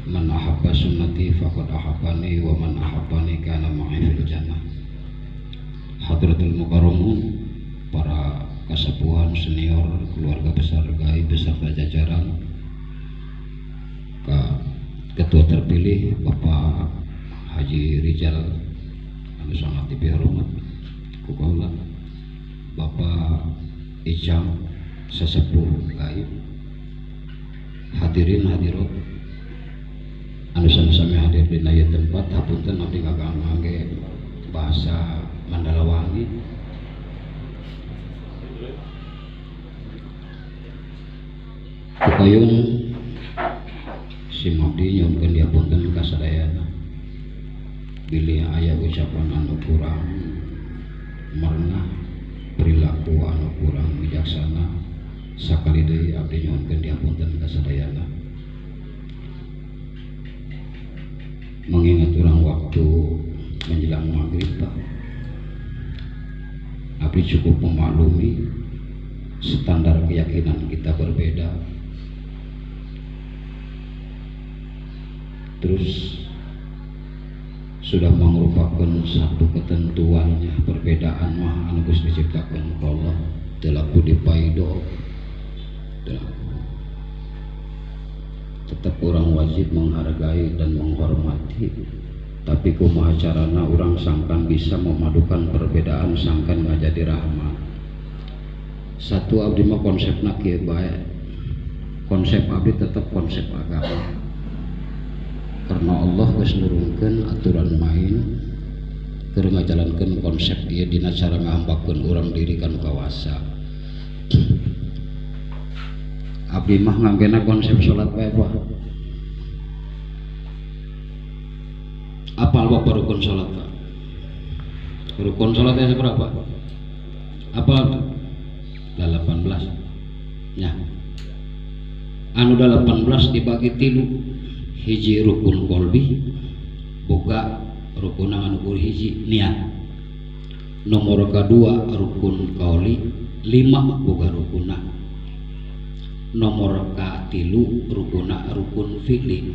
Man ahabba sunnati faqad ahabbani wa man ahabbani kana ma'i fil jannah. Hadratul mukarramun, para kasepuhan senior, keluarga besar gaib beserta jajaran, Ketua terpilih Bapak Haji Rizal anu sangat dihormat ku kaula, Bapak Ijam sesepuh gaib, hadirin hadirat anu sami-sami hadir di ieu tempat. Hapunten abdi ngangge bahasa Mandalawangi. Kukayun si Mabdi nyomkeun diapunten kasadayana bilih aya ucapan anu kurang marna, perilaku anu kurang bijaksana, sakali deui abdi nyomkeun diapunten kasadayana. Mengingat urang waktu menjelang maghrib, abdi cukup memaklumi standar keyakinan kita berbeda. Terus sudah merupakan satu ketentuannya, perbedaan mah anu geus diciptakeun ku Allah telaku dipaido. Tetap orang wajib menghargai dan menghormati, tapi kumaha carana orang sangkan bisa memadukan perbedaan, sangkan nggak jadi rahmat. Satu abdi mah konsepna kieu bae, konsep abdi tetap konsep agama, karena Allah geus nurunkeun aturan main keur ngajalankeun konsep ieu dina cara ngahambakeun urang diri kanu kawasa. Abdi mah nganggena konsep salat bae Pak. Apal Bapak rukun salat Pak? Rukun salatnya seberapa? Apal 18. Ya. Anu 18 dibagi 3. Hiji rukun kolbi, boga rukun anu hiji niat. Nomor kedua rukun kauli, 5 boga rukunna. Nomor katilu rukuna rukun fi'li,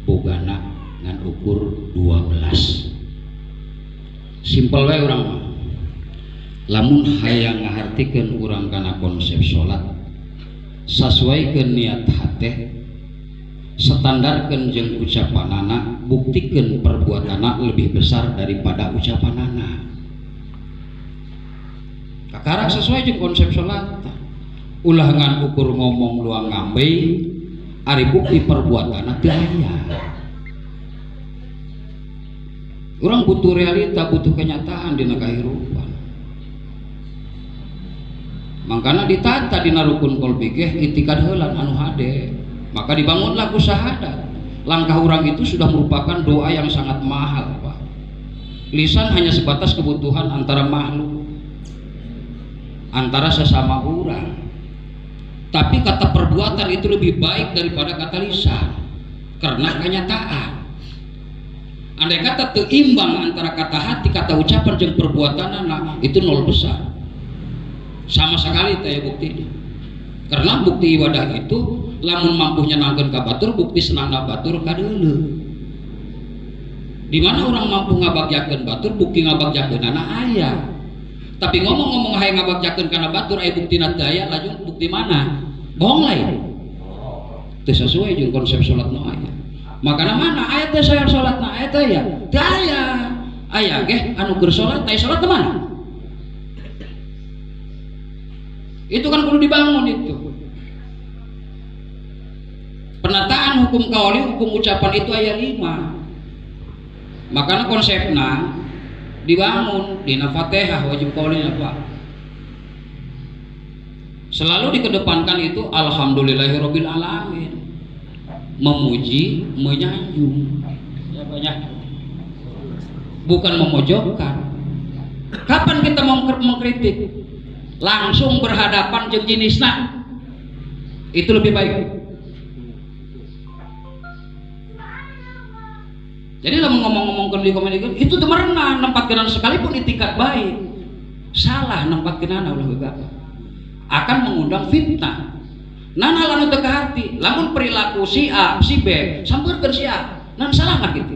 bogana ngan ukur 12. Simpel wae urang mah. Lamun hayang ngahartikeun urang kana konsep salat, sasesuaikeun niat hate, standarkeun jeung ucapanana, buktikeun perbuatanna lebih besar daripada ucapanana. Kakarang sesuai jeung konsep salat. Ulah ngan ukur ngomong luang ngambe, ari bukti perbuatan teu aya. Urang butuh realita, butuh kenyataan dina kahirupan. Mangkana ditata dina rukun qalbi ge itikad heulan anu hade. Maka dibangunlah ku syahadat. Langkah urang itu sudah merupakan doa yang sangat mahal, Pak. Lisan hanya sebatas kebutuhan antara makhluk, antara sesama urang. Tapi kata perbuatan itu lebih baik daripada kata lisan, karena kenyataan. Andai kata teimbang antara kata hati, kata ucapan jeung perbuatan anak itu nol besar, sama sekali teh bukti. Karena bukti ibadah itu lamun mampu nyenangkeun ka batur, bukti senangna batur ka deuleu. Di mana orang mampu ngabagyakeun batur, bukti ngabagyakeunana aya. Tapi ngomong-ngomong hayang ngabagyakeun kana batur aya buktina teu aya, lajeng bukti mana? Bohong lain. Teu sesuai jeung konsep salat nu aya. Makana mana aya teh saya salatna aya teh ya? Teu aya. Aya ge anu keur salat, teh salat teh mana? Itu kan perlu dibangun itu. Penataan hukum kauli, hukum ucapan itu aya 5. Makana konsepna dibangun dina Fatihah wajib kaulina Pak. Selalu dikedepankan itu alhamdulillahirabbil alamin, memuji, menyanjung, ya banyak, bukan memojokkan. Kapan kita mau mengkritik? Langsung berhadapan jeung jenisna, itu lebih baik. Jadi lamun ngomong-ngomong di komunikasi itu temerna nempatkeun sekalipun itikat baik, salah nempatkeunana ulah gagah akan mengundang fitnah. Nan hal anu teu kahati, lamun perilaku si A, si B, sampeurkeun si A, nan salah gitu.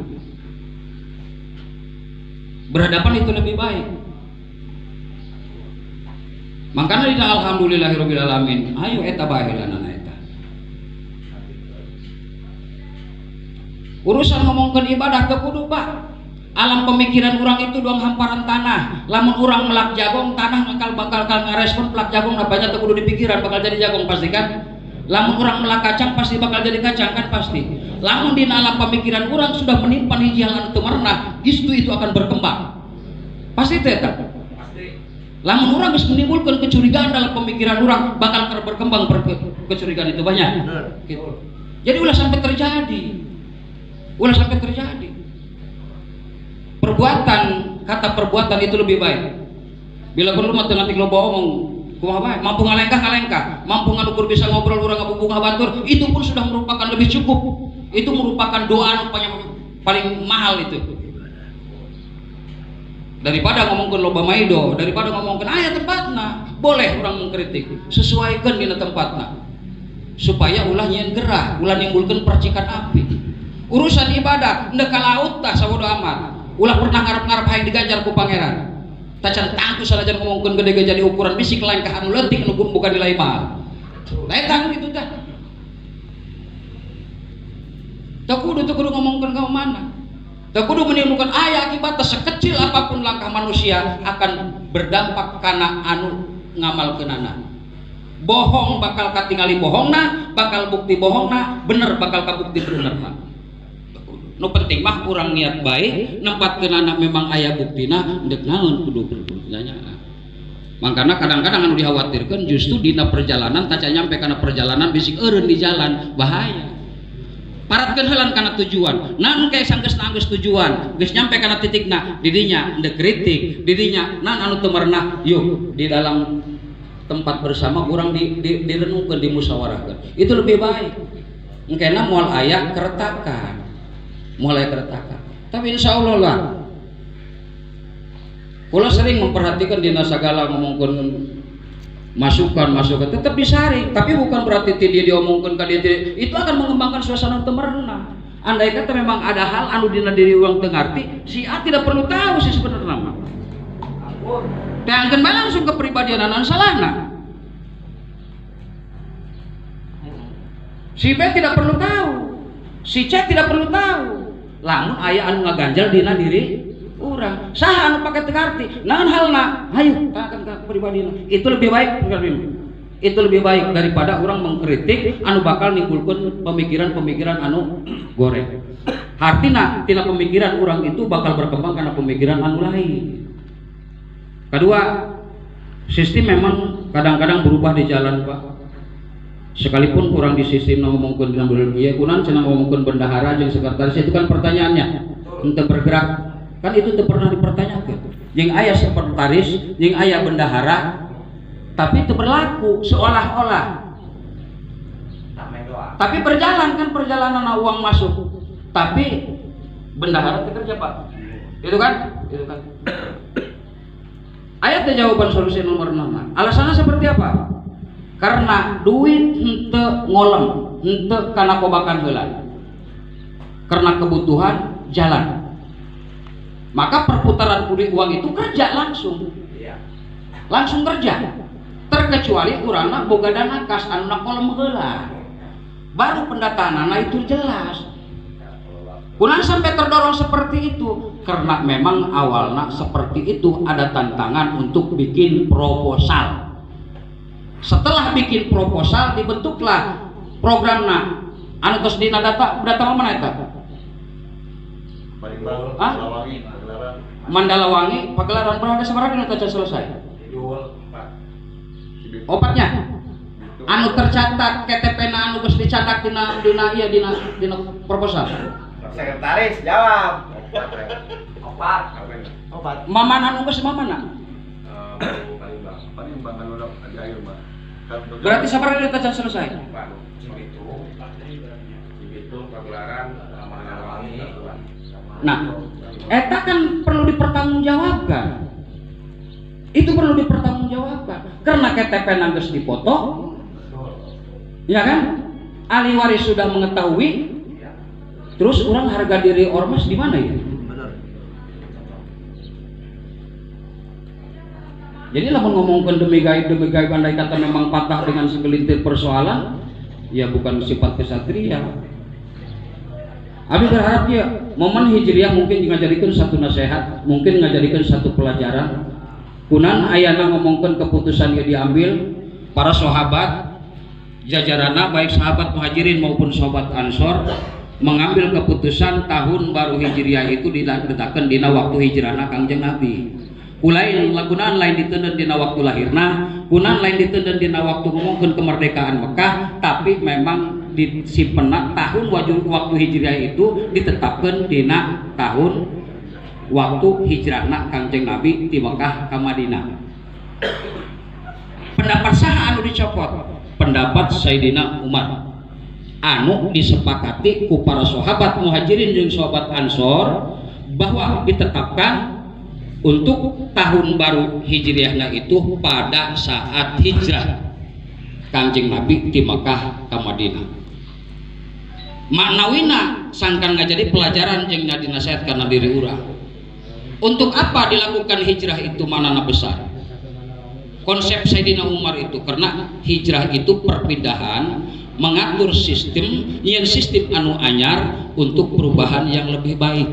Berhadapan itu lebih baik. Makanya dina alhamdulillahirabbil alamin, ayo eta baheulana eta. Urusan ngomongkeun ibadah teu kudu, Pak. Alam pemikiran orang itu doang hamparan tanah. Lamun orang melak jagong, tanah bakal ngarespon pelak jagong apanya teu kudu dipikiran bakal jadi jagong pasti kan. Lamun orang melak kacang pasti bakal jadi kacang kan pasti. Lamun di alam pemikiran orang sudah menimpan hiji hal anu teu merenah, justru itu akan berkembang. Pasti teh eta. Pasti. Lamun orang geus menimbulkan kecurigaan dalam pemikiran orang, bakal berkembang kecurigaan itu banyak. Gitu. Jadi ulah sampai terjadi. Ulah sampai terjadi. Perbuatan, kata perbuatan itu lebih baik. Bila perlu mah teu lo omong, kumaha bae, mampu ngalengkah, mampu ngalukur bisa ngobrol urang ngabubungah batur, itu pun sudah merupakan lebih cukup. Itu merupakan doa paling mahal itu. Daripada ngomongkeun loba maido, daripada ngomongkeun aya tempatna, boleh orang mengkritik, sesuaikan dina tempatna. Supaya ulah nyeun gerah, ulah nimbulkeun percikan api. Urusan ibadah endeu ka laut tah sabodo amat. Ulah pernah ngarep-ngarep hayang diganjar ku pangeran. Tacan tangku salajan ngomongkeun gede jadi ukuran bisi kelengkah anu leutik anu bukan nilai mahal. Lain tangku gitu tah. Teu kudu ngomongkeun ka mana. Teu kudu menimbulkan aya akibatna sekecil apapun langkah manusia akan berdampak kana anu ngamalkeunana. Bohong bakal katingali bohongna, bakal bukti bohongna, bener bakal kabukti benerna. Nu penting mah kurang niat baik, nempatkeun anak memang aya buktina, endek naon kudu bertanya. Makanya kadang-kadang anu dikhawatirkeun justru dina perjalanan taca nyampe kana perjalanan bisik eureun di jalan, bahaya. Paratkeun heulan kana tujuan. Naon kae sanggeus geus tujuan, geus nyampe kana titikna, didinya endek kritik, didinya naon anu teu merenah, yuk di dalam tempat bersama kurang direnungkeun, dimusyawarahkeun. Itu lebih baik. Engkena moal aya keretakan. Mulai keretakan. Tapi insya Allah lah. Kula sering memperhatikan dina sagala ngomongkeun masukan tetap disaring, tapi bukan berarti dia diomongkeun ka dia itu akan mengembangkan suasana teu merenah. Andai kata memang ada hal anu dina diri urang teu ngarti, si A tidak perlu tahu sih sebenarnya mah. Teangkeun bae langsung kepribadian anu salahna. Si B tidak perlu tahu. Si C tidak perlu tahu. Lamun aya anu ngaganjal dina diri urang, saha anu pake teu ngarti, naon halna, hayu tanyakeun ka pribadina. Itu lebih baik, itu lebih baik daripada orang mengkritik anu bakal nimbulkeun pemikiran-pemikiran anu goreng. Artina tina pemikiran orang itu bakal berkembang karena pemikiran anu lain. Kedua, sistem memang kadang-kadang berubah di jalan, Pak. Sekalipun kurang di sistem ngomongkeun dina bulan ieu kunaon cenah ngomongkeun bendahara jeung sekretaris itu kan pertanyaannya henteu bergerak kan itu teu pernah dipertanyakeun. Jeung aya sekretaris, jeung aya bendahara tapi teu berlaku seolah-olah. Tapi berjalan kan perjalanan uang masuk. Tapi bendahara teu kerja, Pak. Itu kan? Aya teh jawaban solusi nomor 6. Alasannya seperti apa? Karena duit henteu ngolem, henteu kana kobakan heula. Karena kebutuhan jalan. Maka perputaran uang itu kerja langsung. Langsung kerja. Terkecuali urangna boga dana kas anu kolem heula. Baru pendatanana itu jelas. Kunaon sampai terdorong seperti itu? Karena memang awalnya seperti itu ada tantangan untuk bikin proposal. Setelah bikin proposal dibentuklah programna anu tos dina data mana eta? Mandalawangi pagelaran berada sabaraha dina taca selesai? 4. Opatnya anu tercatat KTP-na anu geus dicatat dina proposal. Sekretaris jawab. 4. Mamana anu geus mamana? Paling anu ada ayo, Mbak. Berarti sabaraha dina taca selesai? Itu pagelaran Mandalawangi. Nah, eta kan perlu dipertanggungjawabkan. Itu perlu dipertanggungjawabkan. Karena KTP-na geus dipoto, Ya kan? Ahli waris sudah mengetahui, terus orang harga diri ormas di mana ya? Jadi lah ngomongkan demi gaib andai kata memang patah dengan segelintir persoalan, ya bukan sifat kesatria. Abi berharap ya momen hijriah mungkin ngajadikan satu nasihat, mungkin ngajadikan satu pelajaran. Kunan ayana ngomongkan keputusan yang diambil para sahabat jajarana, baik sahabat muhajirin maupun sahabat ansor, mengambil keputusan tahun baru hijriah itu diletakkan dina waktu hijrahna Kangjeng Nabi. Kulain lagunan lain ditenden dina waktu lahirna, kunan lain ditenden dina waktu ngomongkeun kemerdekaan Mekah, tapi memang di simpena tahun waktu hijriah itu ditetapkan dina tahun waktu hijrahna Kangjeng Nabi di Mekah ke Madinah. Pendapat saha anu dicopot? Pendapat Sayyidina Umar. Anu disepakati ku para sahabat muhajirin jeung sahabat ansor bahwa ditetapkan untuk tahun baru hijriahnya itu pada saat hijrah Kangjeng Nabi di Mekah ke Madinah. Maknawina sangkan nggak jadi pelajaran yang jadi nasihat karena diri urang. Untuk apa dilakukan hijrah itu manana besar? Konsep Sayyidina Umar itu karena hijrah itu perpindahan, mengatur sistem yang sistem anu anyar untuk perubahan yang lebih baik.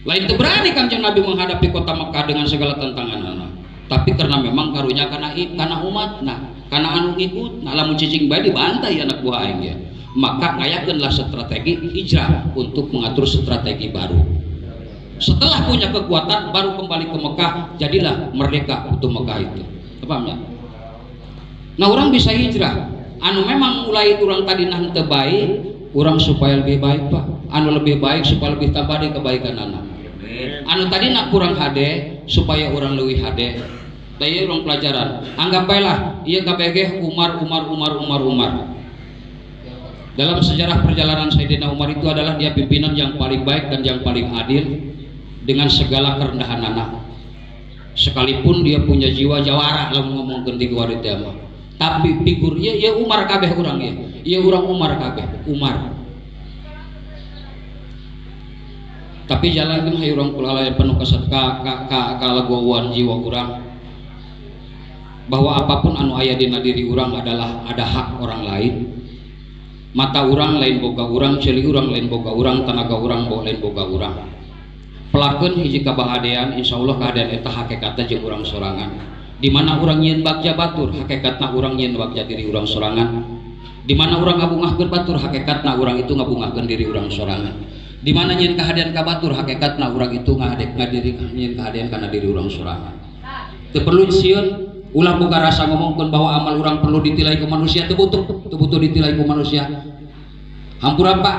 Lain itu berani Kanjeng Nabi menghadapi kota Mekah dengan segala tantangan, tapi karena memang karunya karena umat, karena anu ngikut, lamun cicing bae dibantai anak buah aing ya. Maka ngayakeunlah strategi hijrah untuk mengatur strategi baru. Setelah punya kekuatan baru kembali ke Mekah, jadilah merdeka untuk Mekah itu. Paham ya? Nah, orang bisa hijrah. Anu memang mulai orang tadi nah teu baik, orang supaya lebih baik, Pak. Anu lebih baik supaya lebih tambah di kebaikan anak. Anu tadi nak kurang hade supaya orang lebih hade. Tadi orang pelajaran. Anggap baiklah, ieu KBG Umar. Dalam sejarah perjalanan Sayyidina Umar itu adalah dia pimpinan yang paling baik dan yang paling adil dengan segala kerendahan anak. Sekalipun dia punya jiwa jawara lamun ngomongkeun di luar itu mah. Tapi figur ya Umar kabeh urang ya. Ya urang Umar kabeh, Umar. Tapi jalan kan hayu urang kulalaya penuh kesat ka lagowan jiwa urang. Bahwa apapun anu aya dina diri urang adalah ada hak orang lain. Mata urang lain boga urang, ceuli urang lain boga urang, tanaga urang lain boga urang. Pelakeun hiji kabahadean, insyaallah kahadean eta hakikatna jeung urang sorangan. Di mana urang nyieun bagja batur, hakikatna urang nyieun bagja diri urang sorangan. Di mana urang ngabungahkeun batur, hakikatna urang itu ngabungahkeun diri urang sorangan. Di mana nyieun kahadean ka batur, hakikatna urang itu nyieun kahadean kana diri urang sorangan. Teu perlu sieun ulah boga rasa ngomongkeun bahwa amal urang perlu ditilai ku manusia, teu butuh ditilai ku manusia. Hampura Pak,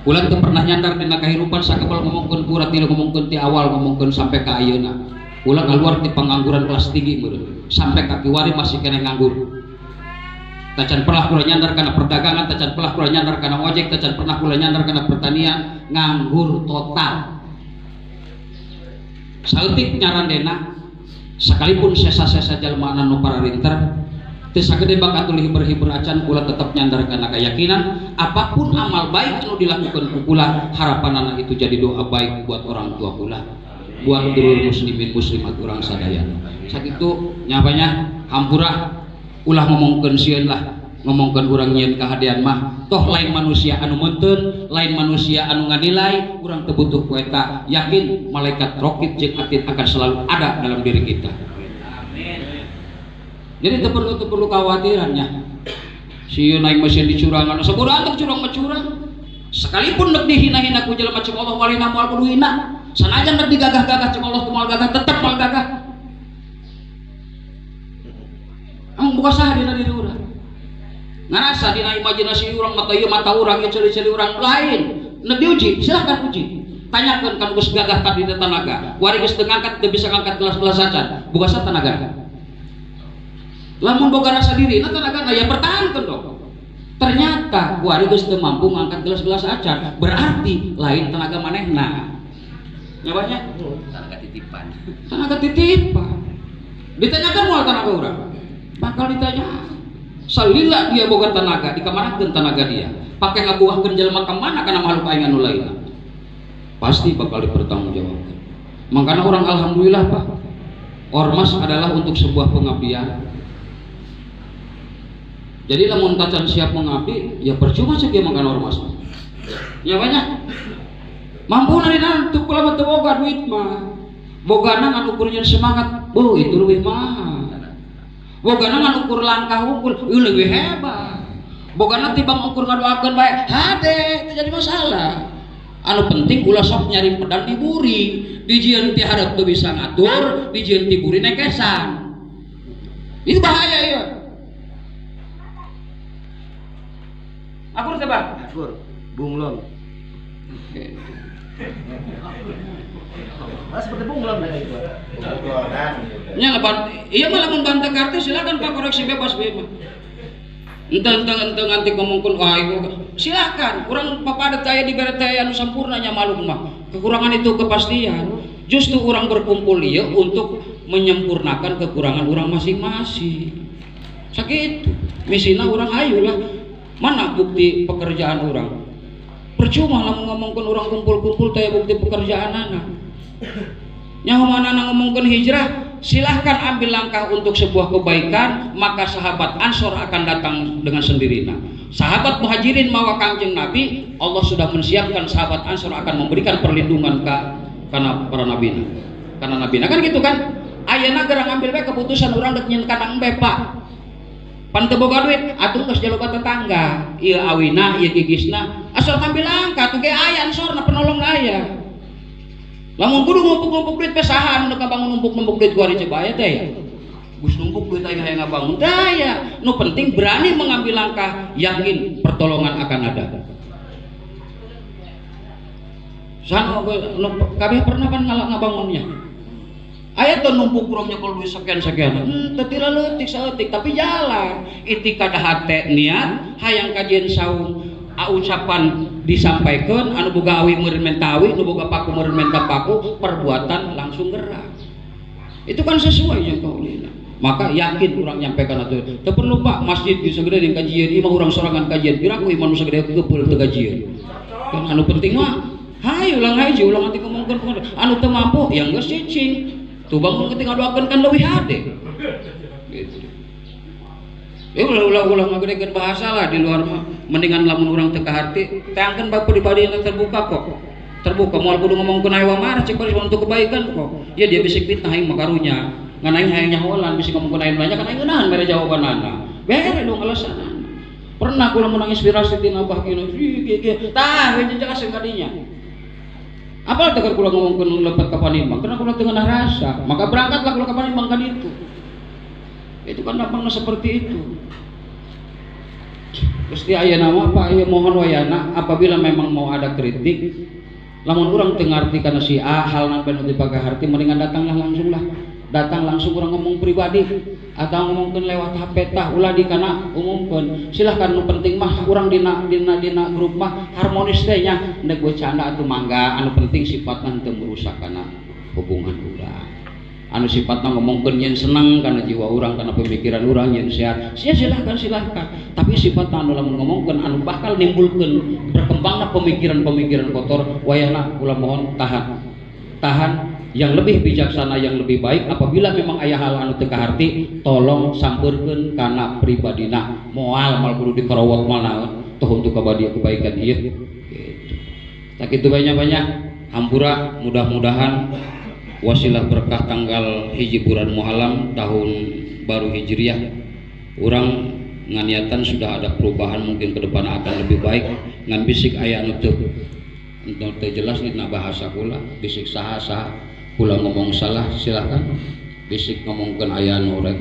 ulah teu pernah nyandar dina kahirupan sakabal ngomongkeun ku urang, ngomongkeun ti awal ngomongkeun sampai ka ayeuna. Ulah kaluar ti pengangguran kelas tinggi meureun, sampai ka kiwari masih kena nganggur. Tacan pernah kula nyandar kana perdagangan, tacan pernah kula nyandar kana ojek, tacan pernah kula nyandar kana pertanian, nganggur total. Saeutik nyarandena sekalipun sesa-sesa jalma anu pararinter teu sagede bakat tuluy hiber-hiber acan kula tetep nyandar kana keyakinan apapun amal baik anu dilakukan ku kula harapanana itu jadi doa baik buat orang tua kula, buat dulur muslimin muslimat urang sadaya. Sakitu nyapanya hampura ulah ngomongkeun sieun lah, ngomongkeun urang nyieun kahadean mah toh lain manusia anu meuteun, lain manusia anu nganilai, urang teu butuh ku eta. Yakin malaikat raqib jeung atid akan selalu ada dalam diri kita. Amin. Jadi teu perlu khawatirannya. Sieun naik mesin dicurangan, sabodoh teu curang mah curang. Sekalipun nek dihina-hina ku jelema cek Allah walina moal kudu hina. Sanajan nek digagah-gagah cek Allah moal gagah tetep moal gagah. Amung boga saha dina diri urang. Ngarasa dina imajinasi urang mata ieu mata urang ieu celi-celi urang lain. Nek diuji, silahkan uji. Tanyakeun kan geus gagah tadi tenaga. Wari geus teu ngangkat teu bisa ngangkat gelas-gelas acan. Boga sa tenaga. Lamun boga rasa diri, nah tenaga ya pertahankeun dong. Ternyata wari geus teu mampu ngangkat gelas-gelas acan, berarti lain tenaga manehna. Nyabanya tenaga titipan. Tenaga titipan. Ditanyakan moal tenaga urang. Bakal ditanya. salila dia boga tenaga dikamanakeun tenaga dia pakai ngabuahkeun jelema ka mana kana makhluk aing anu lainna pasti bakal dipertanggungjawabkan. Makanya orang alhamdulillah Pak, ormas adalah untuk sebuah pengabdian. Jadi lamun tacan siap mengabdi ya percuma sih dia makan ormas. Ya banyak mampu narina tuh kula teu boga duit mah bogana ngan ukurnya semangat itu lebih mahal bogana ngan ukur langkah ukur lebih hebat bogana tibang ukur ngadoakeun bae hade teu jadi masalah. Anu penting ulah sok nyari pedang diburi dijieun ti hareup teu bisa ngatur dijieun ti buri nekesan itu bahaya ya. Akur teh Bang? Akur, bunglon. Mas seperti bunglon dari itu. Bunglonan. Nya iya mah lamun bantek artis silakan Pak koreksi bebas we mah. Enteng anti ngomongkeun wah ieu silakan. Urang papadet aya di bere teh anu sampurna nya malum mah. Kekurangan itu kepastian. Justru orang berkumpul ieu untuk menyempurnakan kekurangan orang masing-masing. Sakitu. Misina urang hayu lah. Mana bukti pekerjaan orang? Percuma lamun ngomongkeun orang kumpul-kumpul teh bukti pekerjaan anak. Nyaho manana ngomongkeun hijrah, silahkan ambil langkah untuk sebuah kebaikan, maka sahabat Ansor akan datang dengan sendirinya. Sahabat Muhajirin mawa Kangjeng Nabi, Allah sudah mensiapkan sahabat Ansor akan memberikan perlindungan karena para nabina. Karena nabina kan gitu kan? Ayeuna gerang ambil bae keputusan urang dek nyeun kana embe Pak. Pan teu boga duit, atuh geus jaloba tetangga. Ieu awina, ieu gigisna, asal ngambil langkah tuh ge aya ansorna penolong aya. Lamun kudu ngumpuk-ngumpuk duit teh saha anu kabangun numpuk-numpuk duit ku ari Cibaya teh. Gus numpuk duit aya hayang ngabangun daya. Nu penting berani mengambil langkah, yakin pertolongan akan ada. Sanu kabeh pernah kan ngabangunnya. Aya tuh numpuk kurang nyekol duit sekian-sekian. Teu tila leutik saeutik tapi jalan. Itikad hate niat hayang kajian saung ucapan disampaikan anu boga awi meureun menta awi, anu boga paku meureun menta paku, perbuatan langsung gerak. Itu kan sesuai jeung kaulina. Maka yakin urang nyampaikan atuh. Teu perlu Pak masjid di sagede di kajian ieu mah urang sorangan kajian piraku iman sagede keupul teu kajian. Kan anu penting mah hayu ulang haji ulang nanti ngomongkeun anu teu mampu yang geus cicing. Tuh bangun ketika doakan kan lebih hade gitu. Ulah ngagedekeun bahasa lah di luar mah mendingan lamun urang teu kaharti teangkeun bab pribadi yang terbuka kok. Terbuka moal kudu ngomongkeun hayu marah cek untuk kebaikan kok. Ya dia bisik fitnah aing makarunya. Ngan aing hayang nyaholan bisik ngomongkeun aing banyak kan aing ngeunahan mere jawabanana. Bere dong alasanana. Pernah kula menang inspirasi tina Abah kieu. Tah we jelaskeun kadinya. Apal tegar kula ngomongkeun lepet ka Panimbang karena kula teu ngeunah rasa. Maka berangkatlah kula ka Panimbang kan itu. Itu kan dampaknya seperti itu. Gusti aya nama apa aya mohon wayana apabila memang mau ada kritik lamun urang teu ngarti kana si A hal nang ben dipagaharti mendingan datang langsung urang ngomong pribadi atau ngomongkeun lewat HP tah ulah di kana umumkeun. Silahkan nu penting mah urang dina grup mah harmonis teh nya endek bercanda atuh mangga anu penting sifatna teu merusak kana hubungan urang. Anu sifatna ngomongkeun yen seneng kana jiwa urang kana pemikiran urang yen sehat. Silahkan tapi sifatna anu lamun ngomongkeun anu bakal nimbulkeun berkembangna pemikiran-pemikiran kotor wayahna kula mohon tahan yang lebih bijaksana yang lebih baik apabila memang aya hal anu teu kaharti tolong sampeurkeun kana pribadina moal mal kudu dikarowot mal naon toh untuk kebaikan ieu gitu. Tak kitu banyak-banyak hampura mudah-mudahan wasilah berkah tanggal hiji bulan Muharram tahun baru Hijriah urang nganiatan sudah ada perubahan mungkin ke depan akan lebih baik ngan bisik aya anu teu jelas dina bahasa kula bisik saha kula ngomong salah silahkan bisik ngomongkeun aya anu rek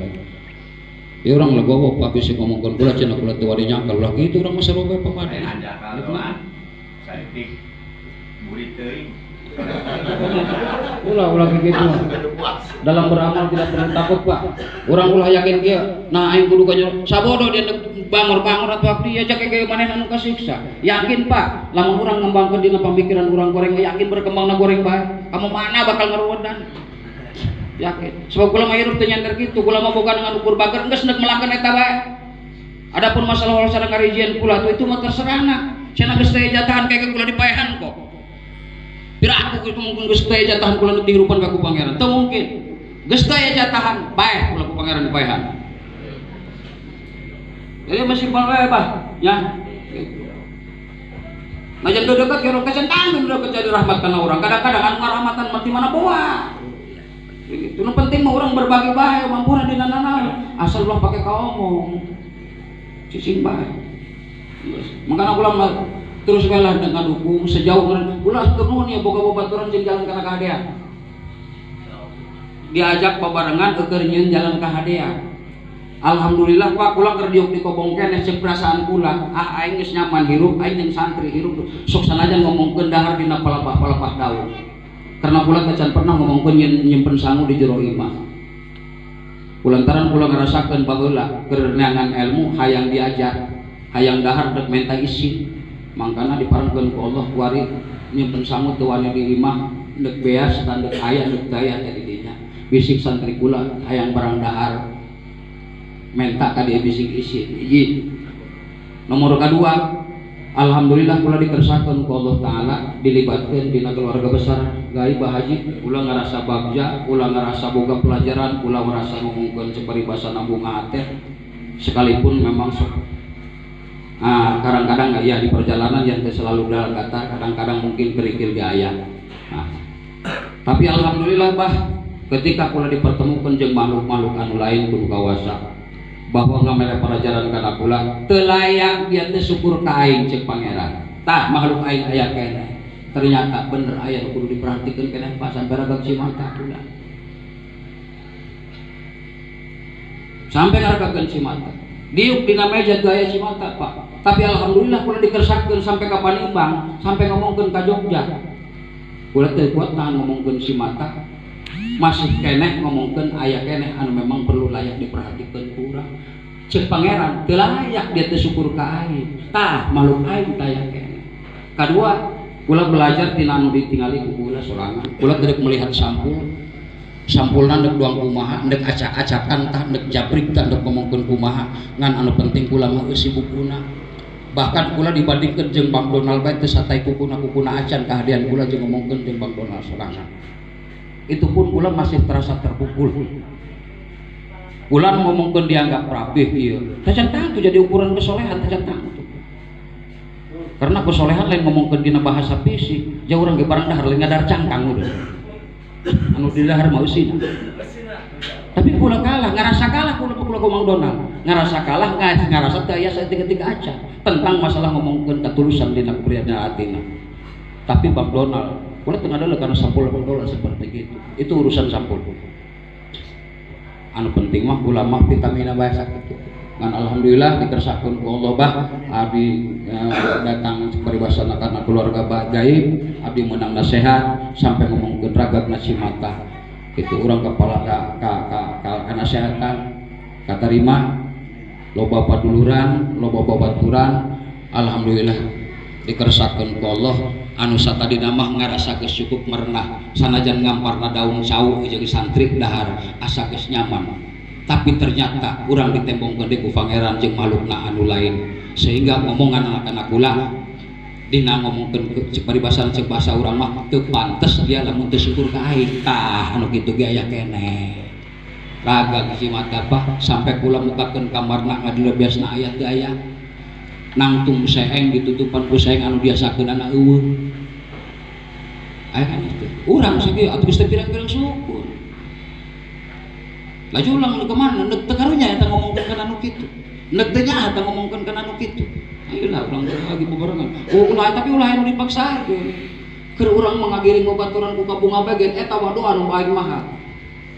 ieu urang legowo Pak bisik ngomongkeun kula cenah kula teu wani nyangkal ulah kitu urang mah saroba pamaden nikmat saeutik murid teuing ulah kitu dalam beramal tidak perlu takut Pak urang ulah yakin kieu nah aing kudu kanyor sabodo dia bangor-bangor atuh abdi aja kayak manehna anu kasiksa yakin Pak lamun urang ngembangkeun dina pamikiran urang goreng yakin berkembangna goreng bae kamu mana bakal ngaruwedan yakin sebab kula mah hirup teu nyanter kitu kula mah boga dengan ukur bager geus neuk melakeun eta bae Adapun masalah urusan ngarijian kula itu mah terserahna. Cenah geus teu jatahan kayak kula dipaehan kok. Pira aku mungkin geus teu jatahan kula di hirupan ka ku pangeran. Teu mungkin. Geus teu jatahan bae kula ku pangeran dipaehan. Jadi masih bae bah, ya. Nah jangan dekat kira kesentang dekat jadi rahmat karena orang. Kadang-kadang anu rahmatan mati mana bawa. Itu nu penting mah orang berbagi bae mampuna di nanana. Asal ulah pakai kaomong. Cicing bae. Makanya ulah terus belah dengan dukung sejauh ulah turun ya boga babaturan jeung jalan kana kahadean. Diajak babarengan keur nyeun jalan kahadean. Alhamdulillah Pak kula keur diuk di kobong keneh cek perasaan kula aing geus nyaman hirup aing jeung santri hirup sok sanajan ngomongkeun dahar dina palapah-palapah daun karena kula teh pernah ngomongkeun nyimpen sangu di jero imah kulantaran kula ngarasakeun baheula keur neangan ilmu hayang diajar hayang dahar dek menta isi mangkana diparengkeun ku Allah kuari nyimpen sangu teu wani di imah dek beas dan dek aya dek daya teh di dinya bisik santri kula hayang barang dahar menta ka dia bisik isi hiji nomor kedua alhamdulillah kula dikersakeun ku Allah taala dilibatkeun dina keluarga besar gaib haji kula ngarasa bagja kula ngarasa boga pelajaran kula ngarasa ngomongkeun saparibasana bunga teh sekalipun memang sok kadang-kadang ya di perjalanan yang selalu dalam kata kadang-kadang mungkin kerikil gaya tapi alhamdulillah bah ketika kula dipertemukan jeung makhluk-makhluk anu lain kudu kawasa bahwa ngamele pelajaran kana kula teu layak biar teu syukur ka aing cek pangeran tah makhluk aing aya keneh ternyata bener aya nu kudu diperhatikeun keneh Pak sampai ragam cimata kula sampai ngaragakeun cimata diuk dina meja teu aya cimata Pak tapi alhamdulillah kula dikersakeun sampai ka Panimbang sampai ngomongkeun ka Jogja kula teu kuat nahan ngomongkeun cimata masih keneh ngomongkeun aya keneh anu memang perlu layak diperhatikeun kurang cek pangeran teu layak dia teu syukur ka aing tah makhluk aing taya keneh kadua kula belajar tina anu ditingali ku kula sorangan kula teu melihat sampulna dek doang kumaha dek acak-acakan tah dek jabrik tah dek ngomongkeun kumaha ngan anu penting kula mah eusi bukuna bahkan kula dibandingkeun jeung Bang Donald bae teu satay kukuna acan kahadean kula jeung ngomongkeun jeung Bang Donald sorangan itu pun kula masih terasa terpukul kula ngomongkeun dianggap rapih ieu tacan tangtu jadi ukuran kesolehan tacan tangtu karena kesolehan lain ngomongkeun dina bahasa fisik jauh urang ge barang dahar lain ngadar cangkang udah anu di dahar mah usina tapi kula kalah ngarasa kalah kula ku Mang Donald ngarasa kalah ngarasa teu aya saeutik-eutik aca tentang masalah ngomongkeun katulusan dina kepribadian atina tapi Bang Donald kula tengah dulu karena $10 seperti itu urusan sampul anu penting mah kula mah vitamina bae sakit ngan alhamdulillah dikersakeun ku Allah bah abdi datang paribasana karena keluarga bah gaib abdi meunang nasihat sampai ngomongkeun ragabna cimata itu urang kepala ka nasehatan katarima loba paduluran loba babaturan alhamdulillah dikersakeun ku Allah anu satadina mah ngarasa geus cukup merenah sanajan ngamparna daun cau jeung santri dahar asa geus nyaman tapi ternyata urang ditembongkeun deui ku pangeran jeung makhlukna anu lain sehingga ngomongan anak-anak kula dina ngomongkeun cek paribasan cek bahasa urang mah teu pantes dia lamun teu syukur ka aing tah anu kitu ge aya keneh raga si mata bah sampai kula mukakeun kamarna ngadilebiasna aya teu aya nangtung seeng ditutupan ku seeng anu biasakeun anak eueuh aya kan itu urang sakieu atuh geus teu pirang-pirang syukur laju ulang nu kemana neuk teu karunya eta ngomongkeun kana anu kitu neuk teu nyaho eta ngomongkeun kana anu kitu ayeuna ulang lagi bebarengan ulah tapi ulah anu dipaksakeun keur urang mangagiring babaturan ku kabunga bagen eta waduh anu aing mah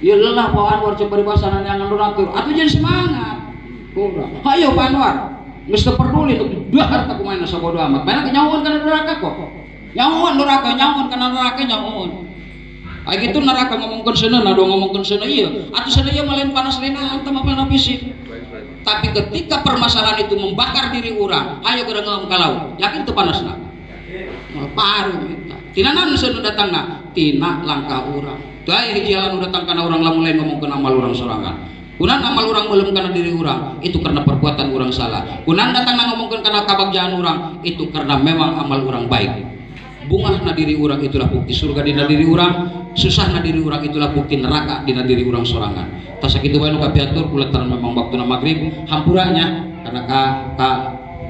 ieu lelah Pak Anwar cek paribasana yang ngatur atuh jadi semangat urang hayo Pak Anwar geus teu peduli dahar tak kumaha sabodo amat bae nyahoon kana neraka kok nyahoon kana neraka nyahoon aya kitu neraka ngomongkeun seuneu do ngomongkeun seuneu ieu atuh seuneu ieu mah lain panas lain teh mah panas fisik tapi ketika permasalahan itu membakar diri urang ayo geura ngeueum ka laut yakin teu panasna paru eta tina naon seuneu datangna tina langkah urang teu aya hiji hal anu datang kana urang lamun lain ngomongkeun amal urang sorangan Kunan amal orang belum karena diri orang, itu karena perbuatan orang salah. Kunan datang ngomongkan karena kabagjaan orang, itu karena memang amal orang baik. Bungah na diri orang itulah bukti surga di diri orang, susah na diri orang itulah bukti neraka di diri orang sorangan. Tas sakitu bae nu kapiatur kulantaran memang waktuna magrib hampuranya karena ka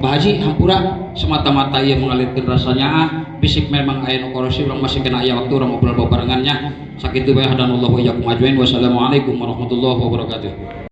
Bahaji hampura semata-mata ia mengalirkan rasanya bisik memang aya nu korosi urang masih kena aya waktu urang ngobrol barengannya sakitu bae hadanallahu iyyakum ajmain. Wassalamualaikum warahmatullahi wabarakatuh.